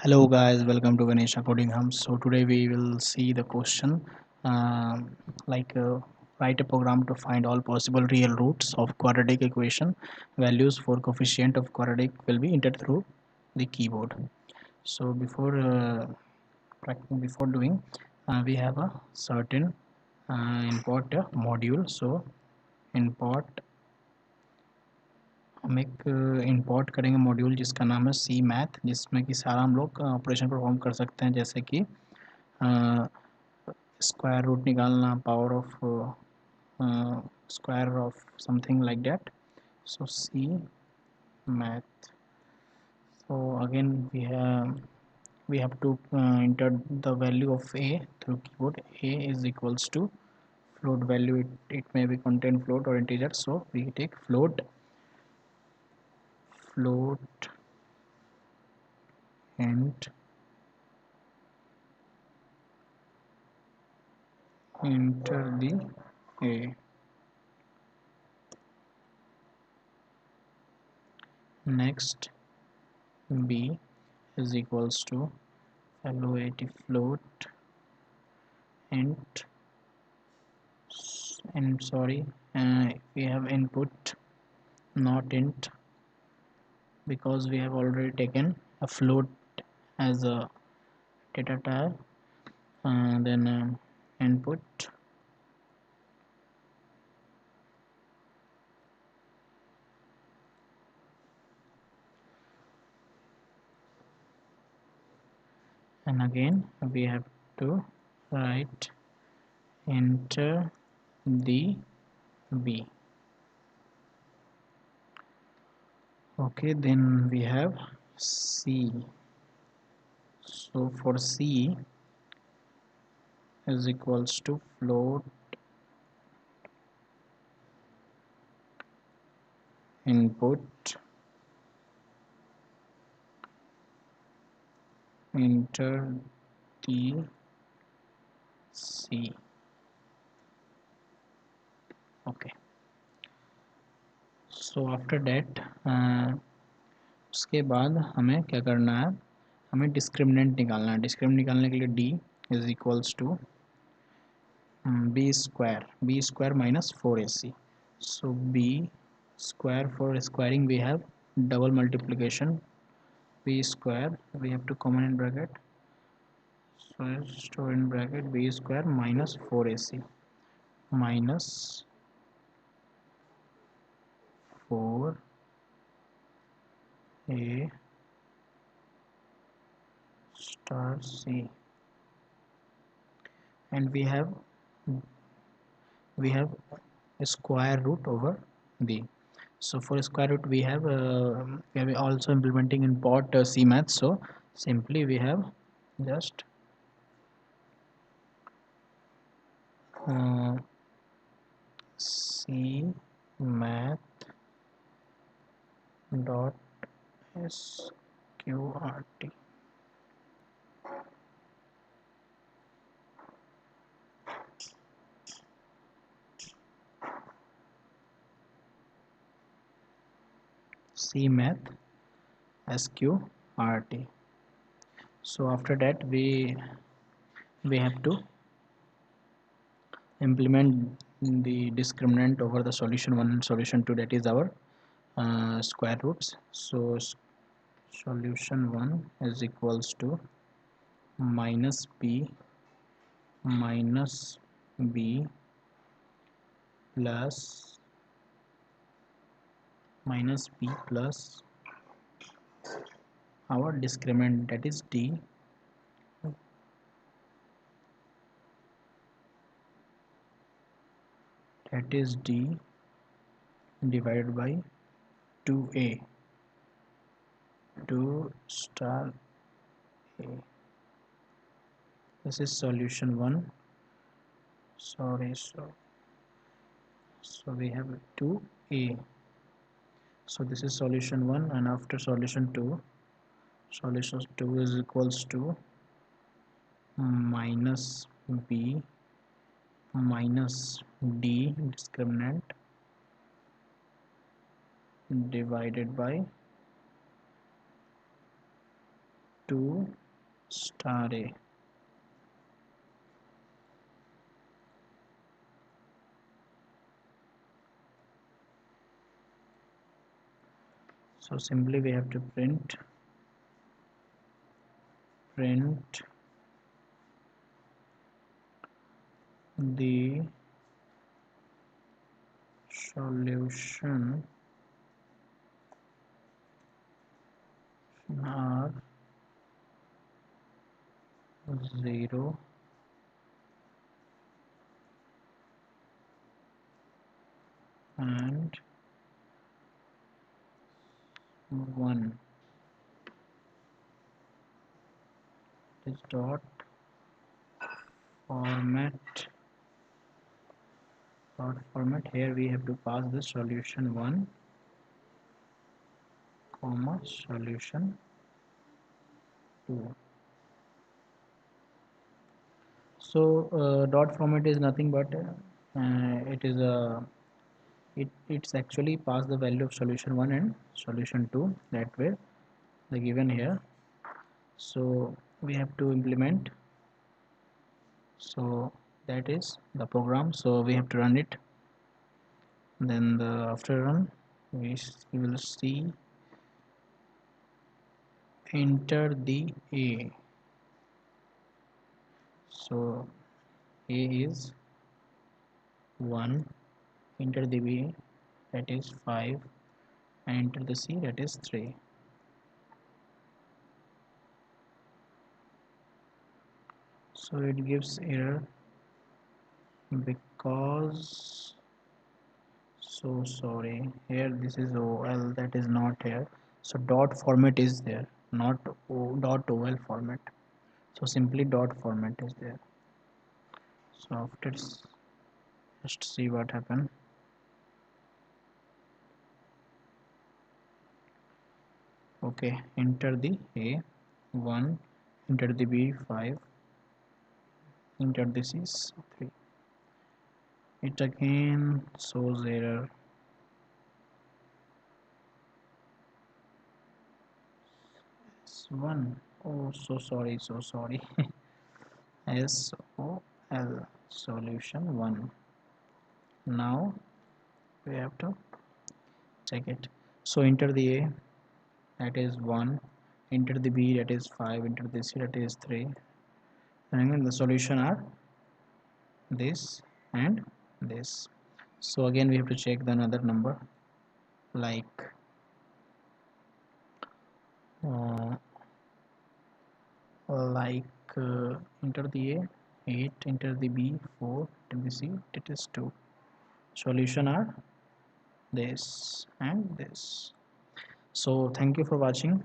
Hello guys, welcome to Ganesha Coding Hum. So today we will see the question like write a program to find all possible real roots of quadratic equation. Values for coefficient of quadratic will be entered through the keyboard. So before doing, we have a certain import a module. So import हम एक import करेंगे module जिसका नाम है सी math, जिसमें कि सारा हम लोग ऑपरेशन परफॉर्म कर सकते हैं, जैसे कि स्क्वायर रूट निकालना, power of square of something like that. So C math. So again we have to enter the value of a through keyboard. A is equals to float value. It may be contain float or integer, so we take float and enter the a. Next, b is equals to float and sorry, we have input not int, because we have already taken a float as a data type. Then input, and again we have to write enter the b. Okay, then we have c. So for c is equals to float input enter the c. Okay, so after that उसके बाद हमें क्या करना है, हमें discriminant निकालना है. Discriminant निकालने के लिए d is equals to B square minus 4ac. So b square, for squaring we have double multiplication, b square we have to common in bracket, so store in bracket b square minus 4ac minus 4a star c, and we have a square root over b. So for square root we have also implementing import c math. So simply we have just c math dot sqrt. C math sqrt. So after that we have to implement the discriminant over the solution 1 and solution 2, that is our square roots. So solution 1 is equals to minus b minus b plus minus b plus our discriminant, that is d, divided by 2a, 2 star a. This is solution 1. Sorry, so we have 2a. So this is solution 1, and after solution 2 is equals to minus b minus d discriminant divided by 2 star A. So simply we have to print the solution are 0 and 1. This format format. Here we have to pass the solution 1 comma solution 2. So dot format is nothing but it is a it's actually pass the value of solution 1 and solution 2 that way the given here. So we have to implement, so that is the program. So we have to run it, then after run we will see enter the A. So A is 1, enter the B, that is 5, and enter the C, that is 3. So it gives error because, so sorry, here this is OL, that is not here. So dot format is there, not dot OL format. So simply dot format is there. So after, just see what happened. Okay, enter the A 1, enter the B 5, enter this is 3. It again shows error. S1. Oh, so sorry, so sorry. SOL solution 1. Now we have to check it. So enter the A, that is 1, enter the B, that is 5, enter the C, that is 3, and then the solution are this and this. So again we have to check the another number, like uh, enter the A 8, enter the B 4, enter the C, it is 2. Solution are this and this. So thank you for watching.